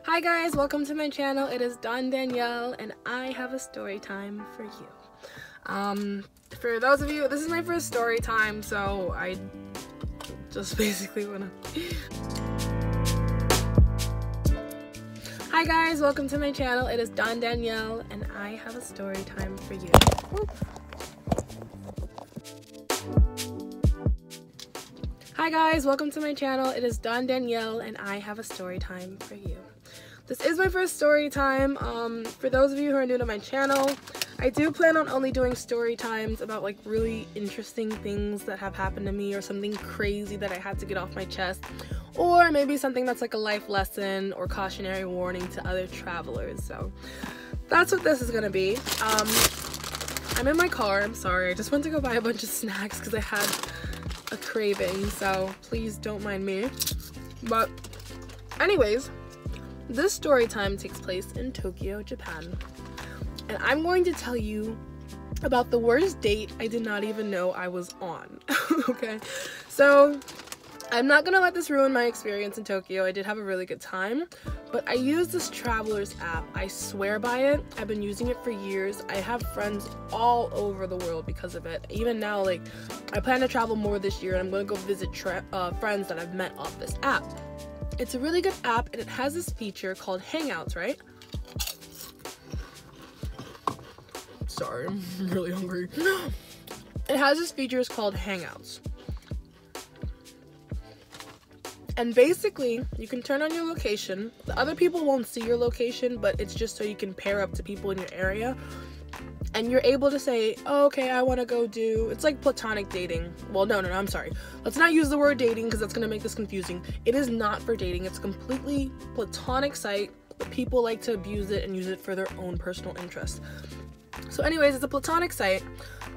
Hi guys, welcome to my channel. It is Dawn Danielle and I have a story time for you. For those of you, this is my first story time, so I just basically wanna Hi guys, welcome to my channel. It is Dawn Danielle and I have a story time for you. Hi guys, welcome to my channel. It is Dawn Danielle and I have a story time for you. This is my first story time. For those of you who are new to my channel, I do plan on only doing story times about like really interesting things that have happened to me or something crazy that I had to get off my chest, or maybe something that's like a life lesson or cautionary warning to other travelers. So that's what this is gonna be. I'm in my car. I'm sorry. I just went to go buy a bunch of snacks because I had a craving, so please don't mind me. But anyways, this story time takes place in Tokyo, Japan, and I'm going to tell you about the worst date I did not even know I was on. Okay, so I'm not gonna let this ruin my experience in Tokyo. I did have a really good time, but I use this traveler's app. I swear by it. I've been using it for years. I have friends all over the world because of it. Even now, like, I plan to travel more this year and I'm gonna go visit friends that I've met off this app. It's a really good app and it has this feature called Hangouts, right? Sorry, I'm really hungry. It has this feature called Hangouts. And basically, you can turn on your location. The other people won't see your location, but it's just so you can pair up to people in your area. And you're able to say, oh, okay, I want to go do, it's like platonic dating. Well, no, I'm sorry. Let's not use the word dating because that's going to make this confusing. It is not for dating. It's a completely platonic site, but people like to abuse it and use it for their own personal interest. So anyways, it's a platonic site.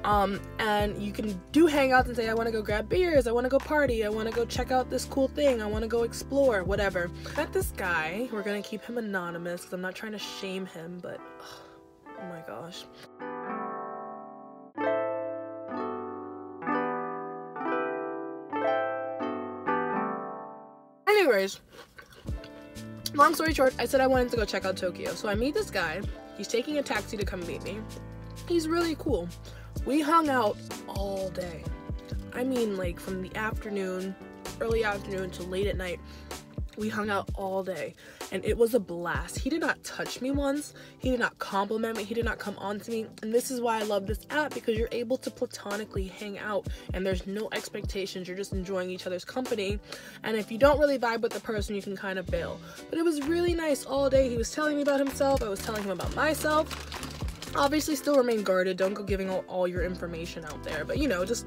And you can do hangouts and say, I want to go grab beers, I want to go party, I want to go check out this cool thing, I want to go explore, whatever. I met this guy. We're going to keep him anonymous because I'm not trying to shame him, but oh my gosh. Anyways, long story short, I said I wanted to go check out Tokyo. So I meet this guy. He's taking a taxi to come meet me. He's really cool. We hung out all day. I mean, like from the afternoon, early afternoon to late at night. We hung out all day and it was a blast. He did not touch me once. He did not compliment me. He did not come on to me. And this is why I love this app, because you're able to platonically hang out and there's no expectations. You're just enjoying each other's company. And if you don't really vibe with the person, you can kind of bail. But it was really nice all day. He was telling me about himself. I was telling him about myself. Obviously still remain guarded. Don't go giving all your information out there. But you know, just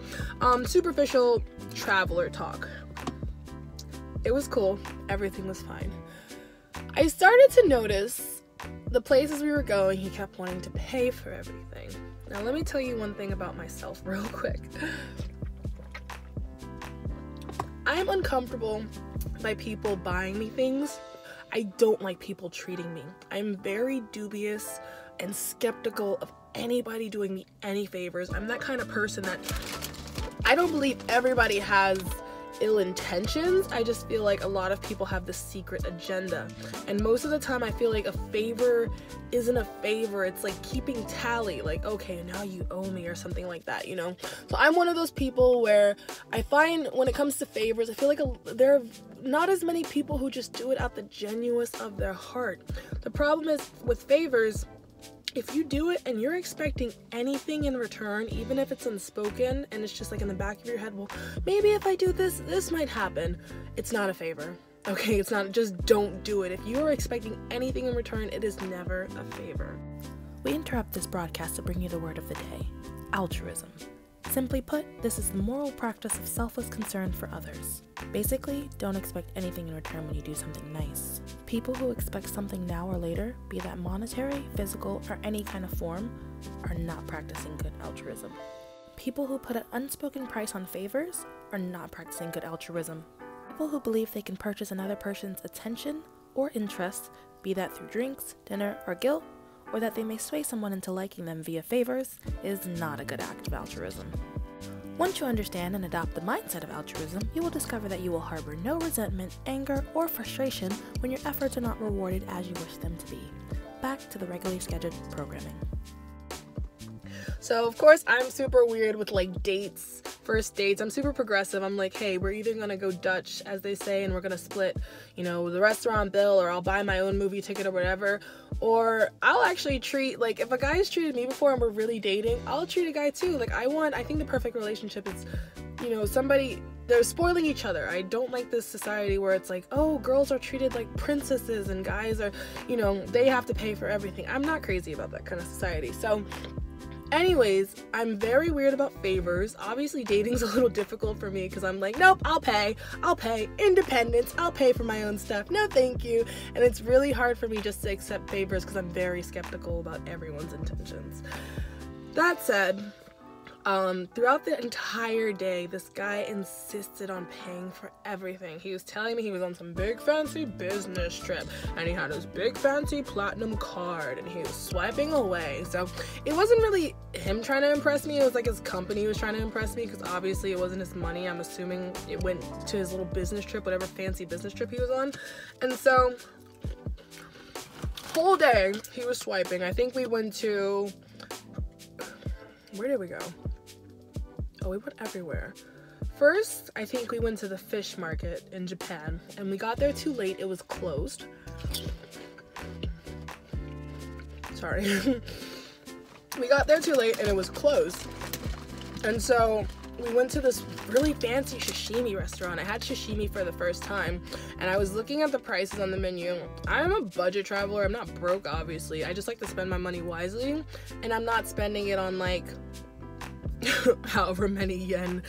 superficial traveler talk. It was cool. Everything was fine. I started to notice the places we were going, he kept wanting to pay for everything. Now let me tell you one thing about myself real quick. I am uncomfortable by people buying me things. I don't like people treating me. I'm very dubious and skeptical of anybody doing me any favors. I'm that kind of person that I don't believe everybody has ill intentions. I just feel like a lot of people have this secret agenda, and most of the time I feel like a favor isn't a favor. It's like keeping tally, like, okay, now you owe me or something like that, you know? So I'm one of those people where I find when it comes to favors, I feel like there are not as many people who just do it out the genuineness of their heart. The problem is with favors, if you do it and you're expecting anything in return, even if it's unspoken and it's just like in the back of your head, well, maybe if I do this, this might happen. It's not a favor. Okay, it's not. Just don't do it. If you are expecting anything in return, it is never a favor. We interrupt this broadcast to bring you the word of the day: altruism. Simply put, this is the moral practice of selfless concern for others. Basically, don't expect anything in return when you do something nice. People who expect something now or later, be that monetary, physical, or any kind of form, are not practicing good altruism. People who put an unspoken price on favors are not practicing good altruism. People who believe they can purchase another person's attention or interest, be that through drinks, dinner, or guilt, or that they may sway someone into liking them via favors, is not a good act of altruism. Once you understand and adopt the mindset of altruism, you will discover that you will harbor no resentment, anger, or frustration when your efforts are not rewarded as you wish them to be. Back to the regularly scheduled programming. So, of course, I'm super weird with, like, dates, first dates. I'm super progressive. I'm like, hey, we're either gonna go Dutch, as they say, and we're gonna split, you know, the restaurant bill, or I'll buy my own movie ticket or whatever. Or I'll actually treat, like, if a guy's treated me before and we're really dating, I'll treat a guy too. Like, I think the perfect relationship is, you know, they're spoiling each other. I don't like this society where it's like, oh, girls are treated like princesses and guys are, you know, they have to pay for everything. I'm not crazy about that kind of society. So anyways, I'm very weird about favors. Obviously, dating's a little difficult for me because I'm like, nope, I'll pay, independence, I'll pay for my own stuff, no thank you. And it's really hard for me just to accept favors because I'm very skeptical about everyone's intentions. That said, throughout the entire day, this guy insisted on paying for everything. He was telling me he was on some big fancy business trip and he had his big fancy platinum card and he was swiping away. So it wasn't really him trying to impress me, it was like his company was trying to impress me because obviously it wasn't his money. I'm assuming it went to his little business trip, whatever fancy business trip he was on. And so whole day he was swiping. I think we went to, where did we go? Oh, we went everywhere. First, I think we went to the fish market in Japan, and we got there too late. It was closed. Sorry. We got there too late, and it was closed. And so we went to this really fancy sashimi restaurant. I had sashimi for the first time, and I was looking at the prices on the menu. I'm a budget traveler. I'm not broke, obviously. I just like to spend my money wisely, and I'm not spending it on, like, however many yen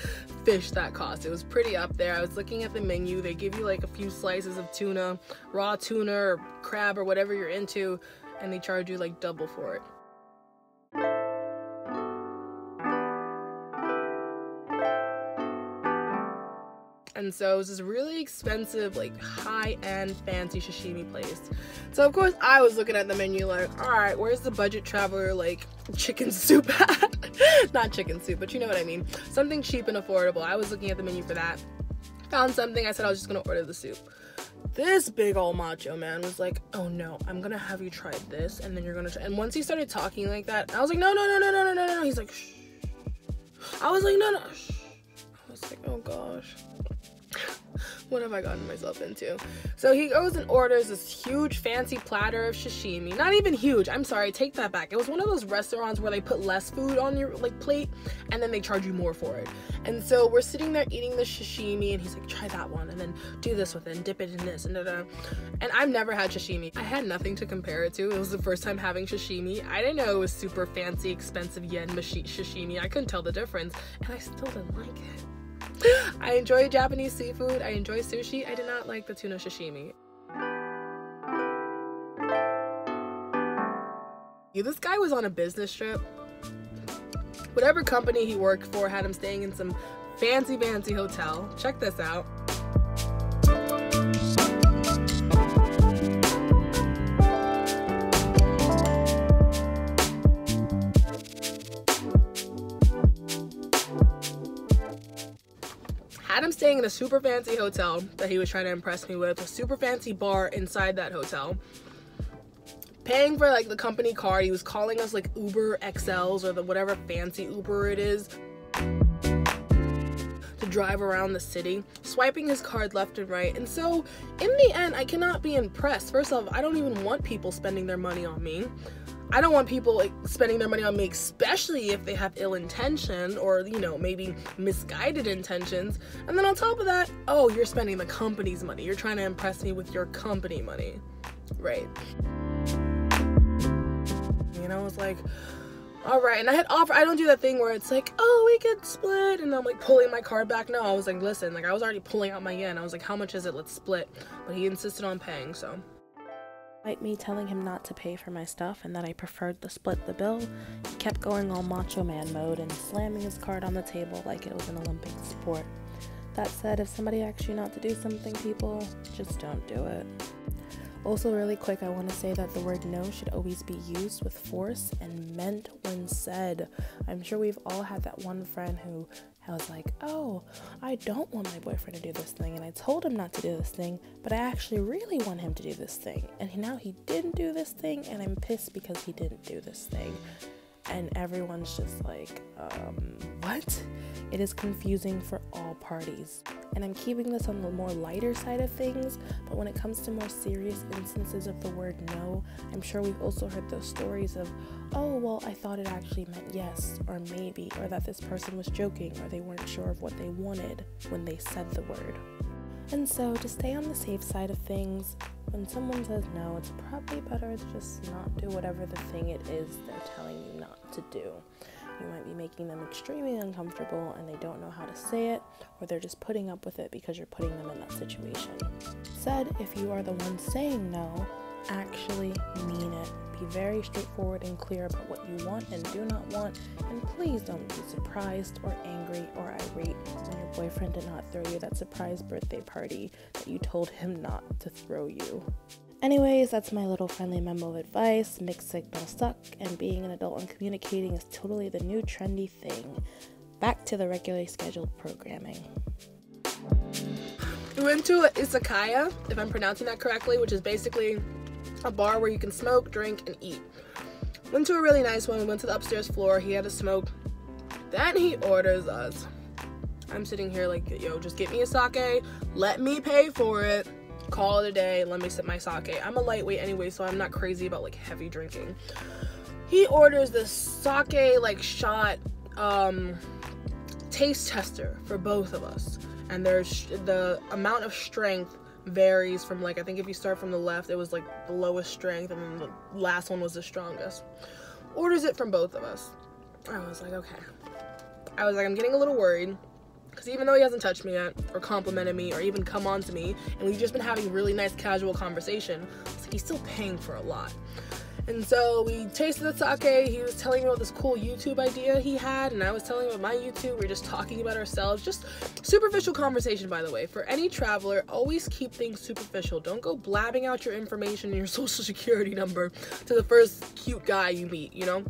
fish that cost. It was pretty up there. I was looking at the menu. They give you like a few slices of tuna, raw tuna or crab or whatever you're into, and they charge you like double for it. And so it was this really expensive, like, high-end fancy sashimi place. So of course I was looking at the menu like, alright, where's the budget traveler, like, chicken soup at? Not chicken soup, but you know what I mean. Something cheap and affordable. I was looking at the menu for that. Found something. I said I was just gonna order the soup. This big old macho man was like, oh no, I'm gonna have you try this, and then you're gonna try. And once he started talking like that, I was like, no. He's like, shh. I was like, no, shh. I was like, oh gosh. What have I gotten myself into? So he goes and orders this huge fancy platter of sashimi. Not even huge, I'm sorry, take that back. It was one of those restaurants where they put less food on your, like, plate and then they charge you more for it. And so we're sitting there eating the sashimi and he's like, try that one and then do this with it and dip it in this and da-da. And I've never had sashimi. I had nothing to compare it to. It was the first time having sashimi. I didn't know it was super fancy, expensive yen sashimi. I couldn't tell the difference and I still didn't like it. I enjoy Japanese seafood. I enjoy sushi. I did not like the tuna sashimi. This guy was on a business trip. Whatever company he worked for had him staying in some fancy hotel. Check this out. Had him staying in a super fancy hotel that he was trying to impress me with, a super fancy bar inside that hotel, paying for like the company card. He was calling us like Uber XLs or the whatever fancy Uber it is to drive around the city, swiping his card left and right. And so in the end, I cannot be impressed. First off, I don't even want people spending their money on me. I don't want people like spending their money on me, especially if they have ill intention or, you know, maybe misguided intentions. And then on top of that, oh, you're spending the company's money. You're trying to impress me with your company money. Right. You know, I was like, all right. And I had offered, I don't do that thing where it's like, oh, we could split. And I'm like pulling my card back. No, I was like, listen, like I was already pulling out my yen. I was like, how much is it? Let's split. But he insisted on paying, so. Despite me telling him not to pay for my stuff and that I preferred to split the bill, he kept going all macho man mode and slamming his card on the table like it was an Olympic sport. That said, if somebody asks you not to do something, people, just don't do it. Also, really quick, I want to say that the word no should always be used with force and meant when said. I'm sure we've all had that one friend who I was like, oh, I don't want my boyfriend to do this thing, and I told him not to do this thing, but I actually really want him to do this thing, and now he didn't do this thing, and I'm pissed because he didn't do this thing. And everyone's just like, what? It is confusing for all parties. And I'm keeping this on the more lighter side of things, but when it comes to more serious instances of the word no, I'm sure we've also heard those stories of, oh, well, I thought it actually meant yes, or maybe, or that this person was joking, or they weren't sure of what they wanted when they said the word. And so, to stay on the safe side of things, when someone says no, it's probably better to just not do whatever the thing it is they're telling you not to do. You might be making them extremely uncomfortable and they don't know how to say it, or they're just putting up with it because you're putting them in that situation. Said, if you are the one saying no, actually mean it. Be very straightforward and clear about what you want and do not want, and please don't be surprised or angry or irate when your boyfriend did not throw you that surprise birthday party that you told him not to throw you. Anyways, that's my little friendly memo of advice. Mixed signals suck, and being an adult and communicating is totally the new trendy thing. Back to the regularly scheduled programming. We went to an izakaya, if I'm pronouncing that correctly, which is basically a bar where you can smoke, drink, and eat. Went to a really nice one. We went to the upstairs floor. He had a smoke. Then he orders us. I'm sitting here like, yo, just get me a sake. Let me pay for it. Call it a day. Let me sip my sake. I'm a lightweight anyway, so I'm not crazy about like heavy drinking. He orders this sake like shot taste tester for both of us. And there's the amount of strength varies from, like, I think if you start from the left, it was like the lowest strength, and then the last one was the strongest. Orders it from both of us. I was like, okay. I was like, I'm getting a little worried, because even though he hasn't touched me yet, or complimented me, or even come on to me, and we've just been having really nice casual conversation, it's like he's still paying for a lot. And so we tasted the sake. He was telling me about this cool YouTube idea he had, and I was telling him about my YouTube. We were just talking about ourselves. Just superficial conversation, by the way. For any traveler, always keep things superficial. Don't go blabbing out your information and your social security number to the first cute guy you meet, you know?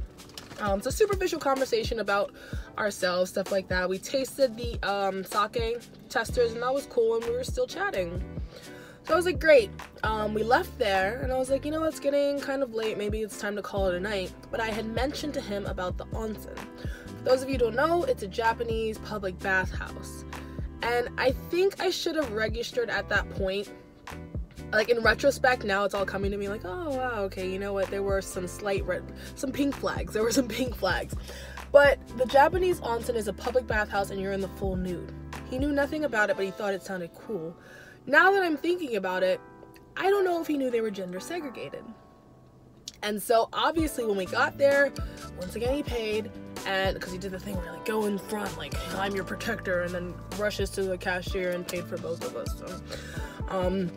It's a superficial conversation about ourselves, stuff like that. We tasted the sake testers, and that was cool, and we were still chatting. So I was like, great. We left there, and I was like, you know, it's getting kind of late. Maybe it's time to call it a night. But I had mentioned to him about the onsen. For those of you who don't know, it's a Japanese public bathhouse. And I think I should have registered at that point. Like, in retrospect, now it's all coming to me like, oh, wow, okay, you know what? There were some some pink flags. There were some pink flags. But the Japanese onsen is a public bathhouse, and you're in the full nude. He knew nothing about it, but he thought it sounded cool. Now that I'm thinking about it, I don't know if he knew they were gender segregated. And so obviously when we got there, once again he paid, and because he did the thing where like go in front, like I'm your protector, and then rushes to the cashier and paid for both of us. So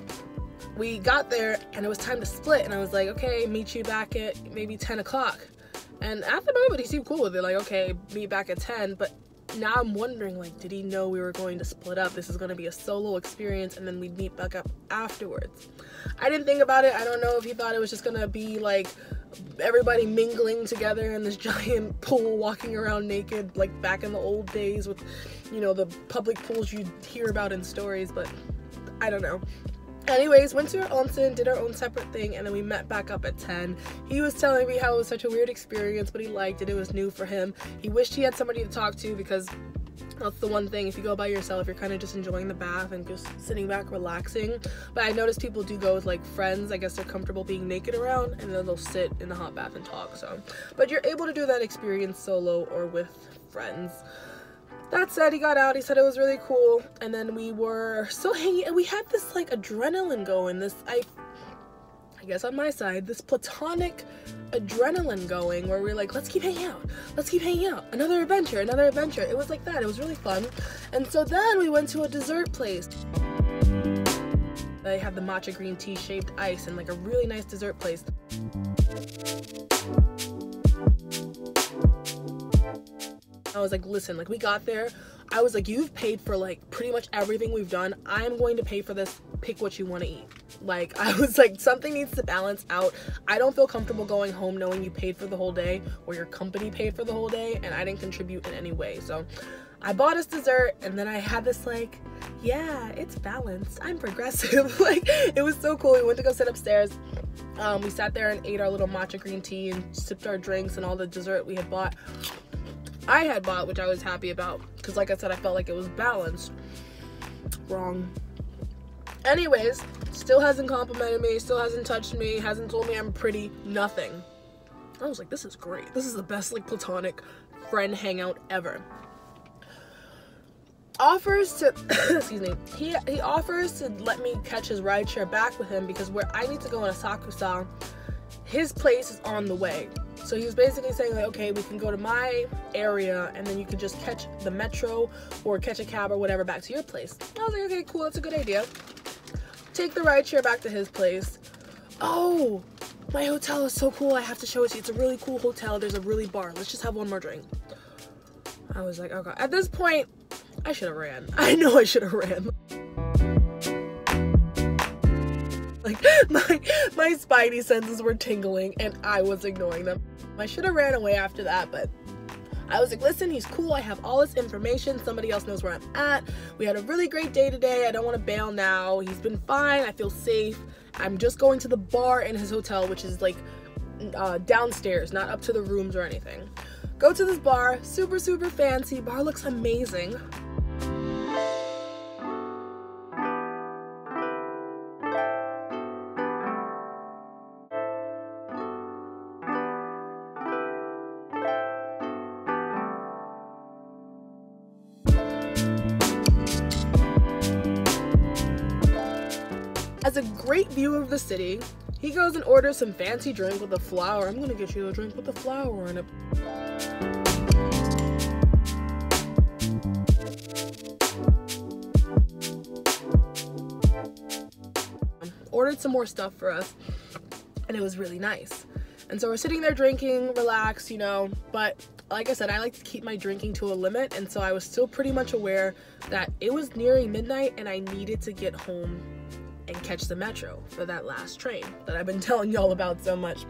we got there and it was time to split, and I was like, okay, meet you back at maybe 10 o'clock. And at the moment he seemed cool with it, like, okay, meet back at 10, but now I'm wondering, like, did he know we were going to split up? This is going to be a solo experience, and then we'd meet back up afterwards. I didn't think about it. I don't know if he thought it was just going to be, like, everybody mingling together in this giant pool, walking around naked, like back in the old days with, you know, the public pools you hear about in stories, but I don't know. Anyways, went to our onsen, did our own separate thing, and then we met back up at 10. He was telling me how it was such a weird experience, but he liked it. It was new for him. He wished he had somebody to talk to, because that's the one thing. If you go by yourself, you're kind of just enjoying the bath and just sitting back relaxing. But I noticed people do go with like friends. I guess they're comfortable being naked around, and then they'll sit in the hot bath and talk. So, but you're able to do that experience solo or with friends. That said, he got out, he said it was really cool, and then we were still hanging, and we had this, like, adrenaline going, I guess on my side, this platonic adrenaline going, where we're like, let's keep hanging out, another adventure, it was like that, it was really fun. And so then we went to a dessert place. They had the matcha green tea shaped ice, and like a really nice dessert place. I was like, listen, like, we got there, I was like, you've paid for like pretty much everything we've done, I'm going to pay for this, pick what you want to eat. Like, I was like, something needs to balance out. I don't feel comfortable going home knowing you paid for the whole day, or your company paid for the whole day, and I didn't contribute in any way. So I bought us dessert, and then I had this like, yeah, it's balanced, I'm progressive. Like, it was so cool. We went to go sit upstairs. We sat there and ate our little matcha green tea and sipped our drinks and all the dessert we had bought. I had bought, which I was happy about, because like I said, I felt like it was balanced. Wrong. Anyways, still hasn't complimented me, still hasn't touched me, hasn't told me I'm pretty, nothing. I was like, this is great. This is the best like platonic friend hangout ever. Offers to excuse me, he offers to let me catch his rideshare back with him, because where I need to go in Asakusa, his place is on the way. So he was basically saying like, okay, we can go to my area and then you can just catch the metro or catch a cab or whatever back to your place. I was like, okay, cool, that's a good idea. Take the rideshare back to his place. Oh, my hotel is so cool, I have to show it to you. It's a really cool hotel, there's a really bar. Let's just have one more drink. I was like, okay. At this point, I should have ran. I know I should have ran. Like, my spidey senses were tingling and I was ignoring them. I should have ran away after that, but I was like, listen, he's cool. I have all this information. Somebody else knows where I'm at. We had a really great day today. I don't want to bail now. He's been fine. I feel safe. I'm just going to the bar in his hotel, which is like downstairs, not up to the rooms or anything. Go to this bar, super, super fancy. Bar looks amazing. Has a great view of the city. He goes and orders some fancy drink with a flower. I'm gonna get you a drink with a flower in it. Ordered some more stuff for us, and it was really nice. And so we're sitting there drinking, relaxed, you know, but like I said, I like to keep my drinking to a limit, and so I was still pretty much aware that it was nearing midnight and I needed to get home and catch the metro for that last train that I've been telling y'all about so much.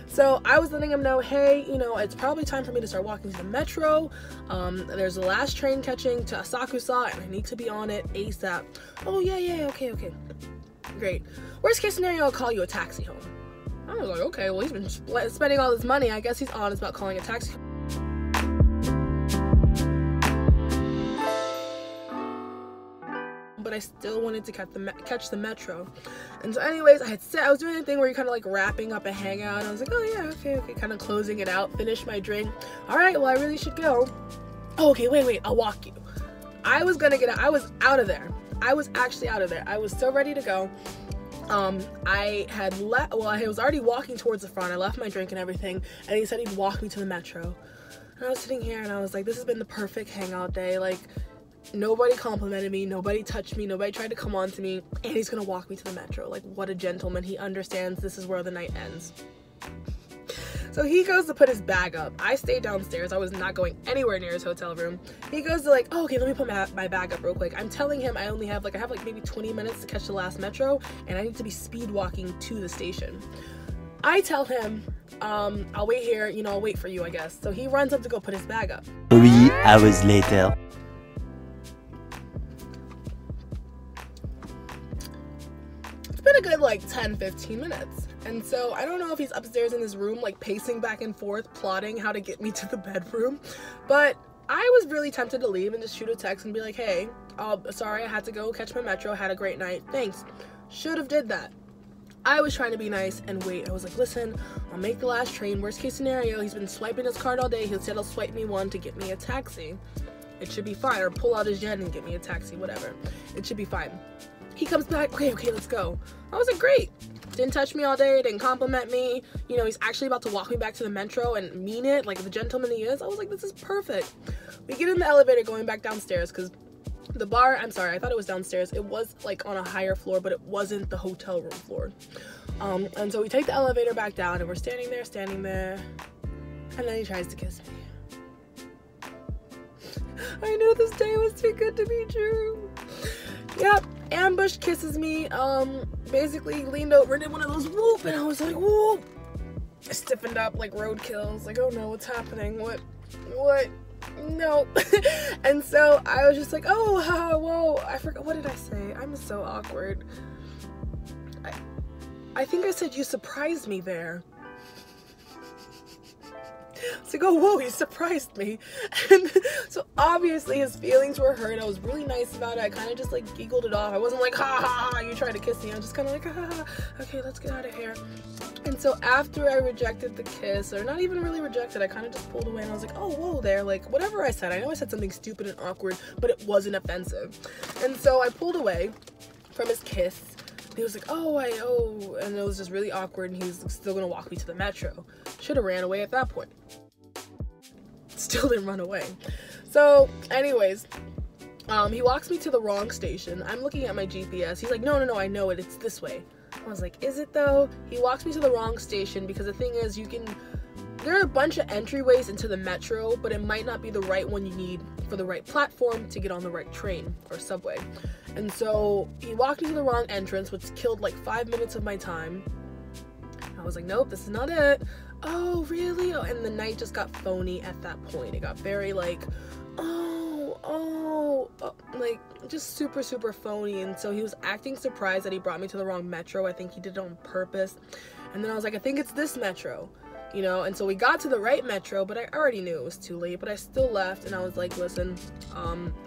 So I was letting him know, hey, you know, it's probably time for me to start walking to the metro. There's the last train catching to Asakusa and I need to be on it ASAP. Oh yeah, okay. Great. Worst case scenario, I'll call you a taxi home. I was like, okay, well, he's been spending all this money. I guess he's honest about calling a taxi home. But I still wanted to catch the metro. And so anyways, I was doing a thing where you're kind of like wrapping up a hangout. And I was like, oh yeah, okay, kind of closing it out, finish my drink. All right, well, I really should go. Oh, okay, wait, I'll walk you. I was gonna get out. I was out of there. I was actually out of there. I was so ready to go. I was already walking towards the front. I left my drink and everything, and he said he'd walk me to the metro. And I was sitting here and I was like, this has been the perfect hangout day. Like, nobody complimented me, nobody touched me, nobody tried to come on to me, and he's gonna walk me to the metro. Like, what a gentleman. He understands this is where the night ends. So he goes to put his bag up. I stayed downstairs. I was not going anywhere near his hotel room. He goes to like, oh, okay, let me put my bag up real quick. I'm telling him I have like maybe 20 minutes to catch the last metro, and I need to be speed walking to the station. I tell him, I'll wait here, you know, I'll wait for you, I guess. So he runs up to go put his bag up. 3 hours later. It's been a good like 10-15 minutes. And so I don't know if he's upstairs in his room, like pacing back and forth, plotting how to get me to the bedroom. But I was really tempted to leave and just shoot a text and be like, hey, sorry, I had to go catch my metro, had a great night, thanks. Should have did that. I was trying to be nice and wait. I was like, listen, I'll make the last train. Worst case scenario, he's been swiping his card all day. He said he'll swipe me one to get me a taxi. It should be fine. Or pull out his yen and get me a taxi, whatever. It should be fine. He comes back, okay, let's go. I was like, great. Didn't touch me all day, didn't compliment me. You know, he's actually about to walk me back to the metro and mean it, like the gentleman he is. I was like, this is perfect. We get in the elevator going back downstairs because the bar, I'm sorry, I thought it was downstairs. It was like on a higher floor, but it wasn't the hotel room floor. And so we take the elevator back down and we're standing there, and then he tries to kiss me. I knew this day was too good to be true. Yep, ambush kisses me, basically leaned over and did one of those whoop, and I was like, whoop. I stiffened up like roadkill. I was like, oh no, what's happening? What? no. And so I was just like, oh, whoa, I forgot, what did I say? I'm so awkward. I think I said you surprised me there. It's like, oh, whoa, he surprised me. And so obviously his feelings were hurt. I was really nice about it. I kind of just like giggled it off. I wasn't like, ha ha ha, you tried to kiss me. I was just kind of like, ha ha, okay, let's get out of here. And so after I rejected the kiss, or not even really rejected, I kind of just pulled away and I was like, oh, whoa there, like whatever I said, I know I said something stupid and awkward, but it wasn't offensive. And so I pulled away from his kiss. He was like, oh, and it was just really awkward, and he was still gonna walk me to the metro. Should have ran away at that point. Still didn't run away. So anyways, he walks me to the wrong station. I'm looking at my GPS. He's like, no, I know it, it's this way. I was like, is it though? He walks me to the wrong station because the thing is, there are a bunch of entryways into the metro, but it might not be the right one you need for the right platform to get on the right train or subway. And so he walked me to the wrong entrance, which killed like 5 minutes of my time. I was like, nope, this is not it. Oh, really? Oh, and the night just got phony at that point. It got very like, like just super, super phony. And so he was acting surprised that he brought me to the wrong metro. I think he did it on purpose. And then I was like, I think it's this metro. You know, and so we got to the right metro, but I already knew it was too late, but I still left, and I was like, listen,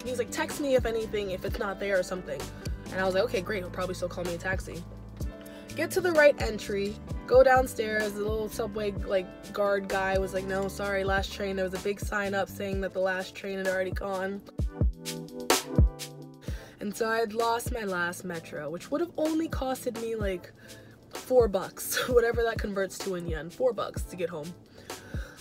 he's like, text me if anything, if it's not there or something. And I was like, okay, great, he'll probably still call me a taxi. Get to the right entry, go downstairs, the little subway, like, guard guy was like, no, sorry, last train. There was a big sign up saying that the last train had already gone. And so I had lost my last metro, which would have only costed me, like, $4, whatever that converts to in yen, $4 to get home.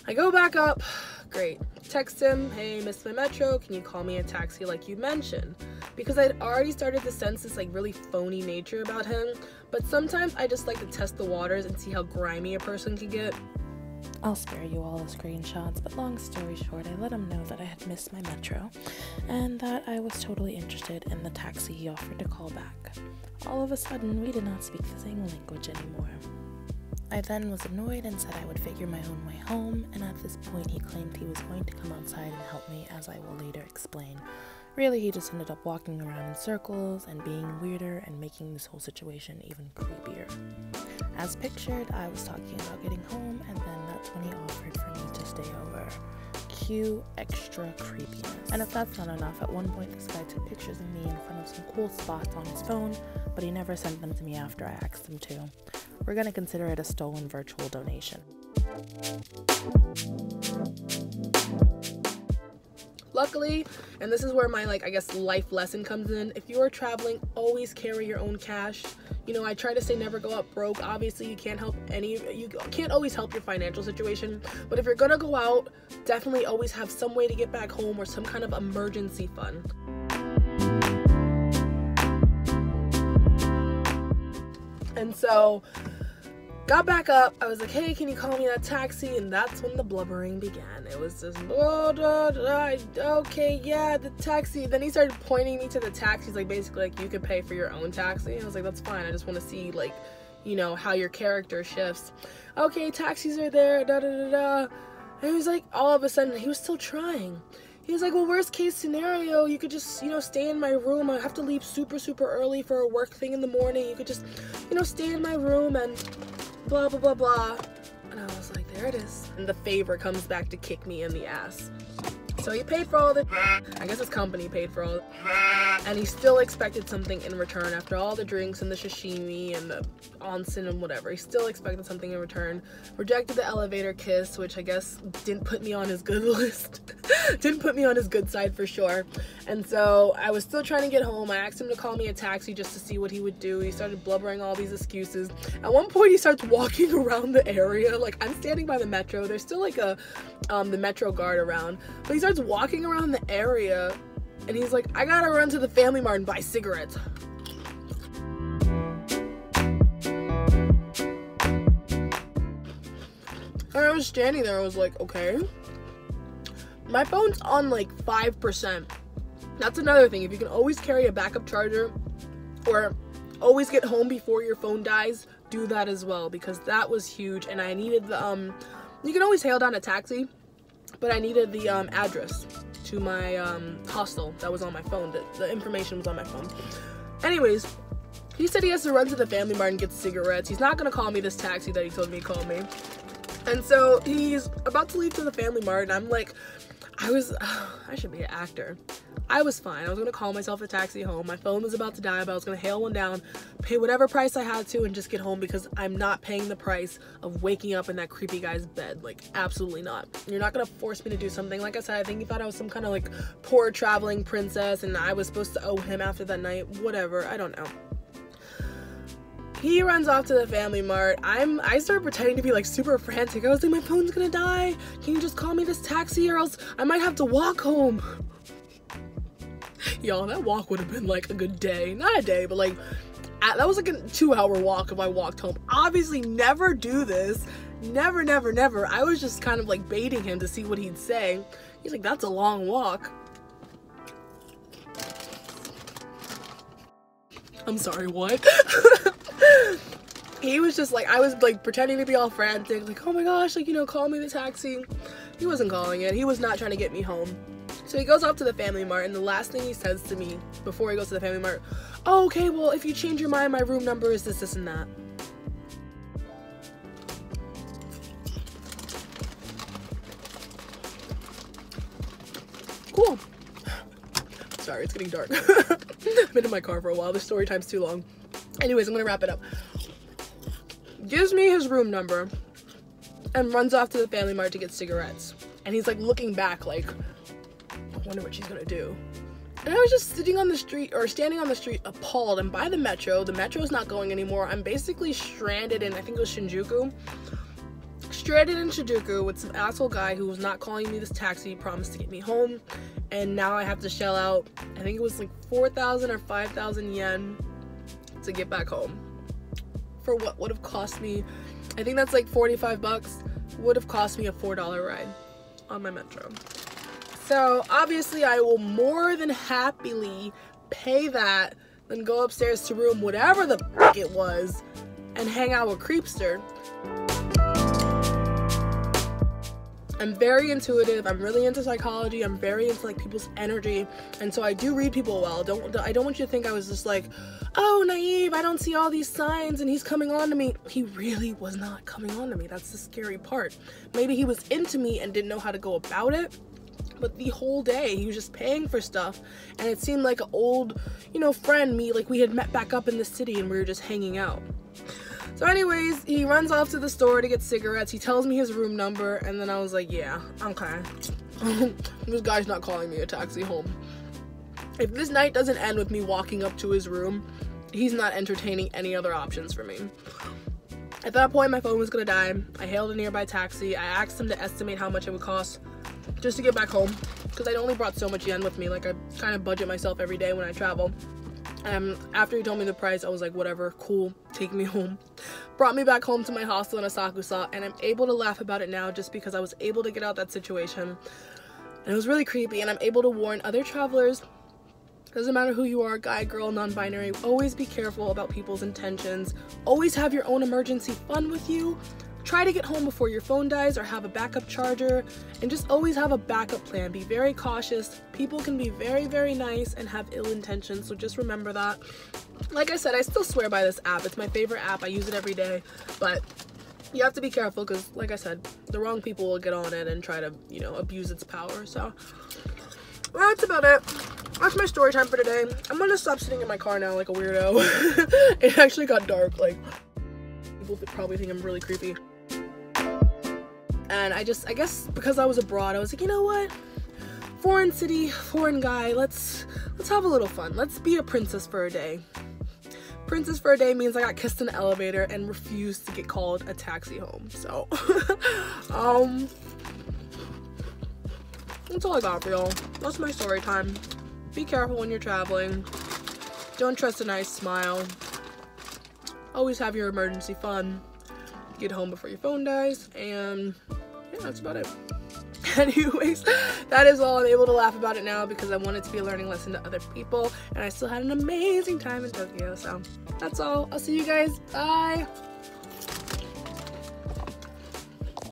I go back up, great, text him, hey, missed my metro, can you call me a taxi like you mentioned? Because I'd already started to sense this like really phony nature about him, but sometimes I just like to test the waters and see how grimy a person can get. I'll spare you all the screenshots, but long story short, I let him know that I had missed my metro and that I was totally interested in the taxi he offered to call back. All of a sudden, we did not speak the same language anymore. I then was annoyed and said I would figure my own way home, and at this point he claimed he was going to come outside and help me, as I will later explain. Really, he just ended up walking around in circles and being weirder and making this whole situation even creepier. As pictured, I was talking about getting home, and then that's when he offered for me to stay over. Cue extra creepiness. And if that's not enough, at one point this guy took pictures of me in front of some cool spots on his phone, but he never sent them to me after I asked him to. We're gonna consider it a stolen virtual donation. Luckily, and this is where my, like, I guess life lesson comes in, if you are traveling, always carry your own cash. You know, I try to say never go out broke. Obviously, you can't always help your financial situation, but if you're gonna go out, definitely always have some way to get back home or some kind of emergency fund. And so, got back up, I was like, hey, can you call me that taxi? And that's when the blubbering began. It was just, okay, yeah, the taxi. Then he started pointing me to the taxi. He's like, basically, like, you could pay for your own taxi. And I was like, that's fine. I just want to see, like, you know, how your character shifts. Okay, taxis are there, And he was like, all of a sudden, he was still trying. He was like, well, worst case scenario, you could just, you know, stay in my room. I have to leave super, super early for a work thing in the morning. You could just, you know, stay in my room and blah, blah, blah, blah. And I was like, there it is. And the favor comes back to kick me in the ass. So he paid for all the, I guess his company paid for all, and he still expected something in return after all the drinks and the sashimi and the onsen and whatever. He still expected something in return. Rejected the elevator kiss, which I guess didn't put me on his good list. Didn't put me on his good side for sure. And so I was still trying to get home. I asked him to call me a taxi just to see what he would do. He started blubbering all these excuses. At one point he starts walking around the area. Like, I'm standing by the metro. There's still like the metro guard around, but he starts walking around the area and he's like, I gotta run to the Family Mart and buy cigarettes. And I was standing there, I was like, okay. My phone's on like 5%. That's another thing. If you can always carry a backup charger or always get home before your phone dies, do that as well, because that was huge. And I needed the you can always hail down a taxi, but I needed the address to my hostel that was on my phone. The information was on my phone. Anyways, he said he has to run to the Family Mart and get cigarettes. He's not gonna call me this taxi that he told me to call me. And so he's about to leave to the Family Mart, and I'm like, I should be an actor. I was fine. I was gonna call myself a taxi home. My phone was about to die, but I was gonna hail one down, pay whatever price I had to, and just get home, because I'm not paying the price of waking up in that creepy guy's bed. Like, absolutely not. You're not gonna force me to do something. Like I said, I think he thought I was some kind of like poor traveling princess, and I was supposed to owe him after that night. Whatever, I don't know. He runs off to the Family Mart. I started pretending to be like super frantic. I was like, my phone's gonna die. Can you just call me this taxi, or else I might have to walk home? Y'all, that walk would have been like a good day. Not a day, but like, that was like a 2-hour walk if I walked home. Obviously, never do this. Never, never, never. I was just kind of like baiting him to see what he'd say. He's like, that's a long walk. I'm sorry, what? He was just like, I was like pretending to be all frantic, like, oh my gosh, like, you know, call me the taxi. He wasn't calling it. He was not trying to get me home. So he goes off to the Family Mart, and the last thing he says to me before he goes to the Family Mart, oh, okay, well, if you change your mind, my room number is this, and that. Cool. Sorry, it's getting dark. I've been in my car for a while. The story time's too long. Anyways, I'm gonna wrap it up. Gives me his room number and runs off to the Family Mart to get cigarettes. And he's like looking back like, I wonder what she's gonna do. And I was just sitting on the street, or standing on the street, appalled. And by the metro is not going anymore. I'm basically stranded in, I think it was Shinjuku. Stranded in Shinjuku with some asshole guy who was not calling me this taxi, promised to get me home. And now I have to shell out, I think it was like 4,000 or 5,000 yen to get back home. For what would have cost me, I think that's like 45 bucks, would have cost me a $4 ride on my metro. So obviously I will more than happily pay that than go upstairs to room whatever the f it was and hang out with Creepster. I'm very intuitive. I'm really into psychology. I'm very into like people's energy, and so I do read people well. I don't want you to think I was just like, oh, naive, I don't see all these signs and he's coming on to me. He really was not coming on to me. That's the scary part. Maybe he was into me and didn't know how to go about it, but the whole day he was just paying for stuff, and it seemed like an old, you know, friend, me, like we had met back up in the city and we were just hanging out. So anyways, he runs off to the store to get cigarettes. He tells me his room number, and then I was like, yeah, okay. This guy's not calling me a taxi home. If this night doesn't end with me walking up to his room, he's not entertaining any other options for me. At that point, my phone was gonna die. I hailed a nearby taxi. I asked him to estimate how much it would cost just to get back home, because I'd only brought so much yen with me. Like, I kind of budget myself every day when I travel. After he told me the price, I was like, whatever, cool, take me home. Brought me back home to my hostel in Asakusa, and I'm able to laugh about it now just because I was able to get out that situation. And it was really creepy, and I'm able to warn other travelers, doesn't matter who you are, guy, girl, non-binary, always be careful about people's intentions. Always have your own emergency fund with you. Try to get home before your phone dies, or have a backup charger, and just always have a backup plan. Be very cautious. People can be very, very nice and have ill intentions, so just remember that. Like I said, I still swear by this app. It's my favorite app. I use it every day, but you have to be careful because, like I said, the wrong people will get on it and try to, you know, abuse its power. So, well, that's about it. That's my story time for today. I'm gonna stop sitting in my car now like a weirdo. It actually got dark. Like, people probably think I'm really creepy. And I guess because I was abroad, I was like, you know what? Foreign city, foreign guy, let's have a little fun. Let's be a princess for a day. Princess for a day means I got kissed in the elevator and refused to get called a taxi home. So, that's all I got for y'all. That's my story time. Be careful when you're traveling. Don't trust a nice smile. Always have your emergency fund. Get home before your phone dies, and yeah, that's about it. Anyways, that is all. I'm able to laugh about it now because I want it to be a learning lesson to other people, and I still had an amazing time in Tokyo. So that's all. I'll see you guys. Bye.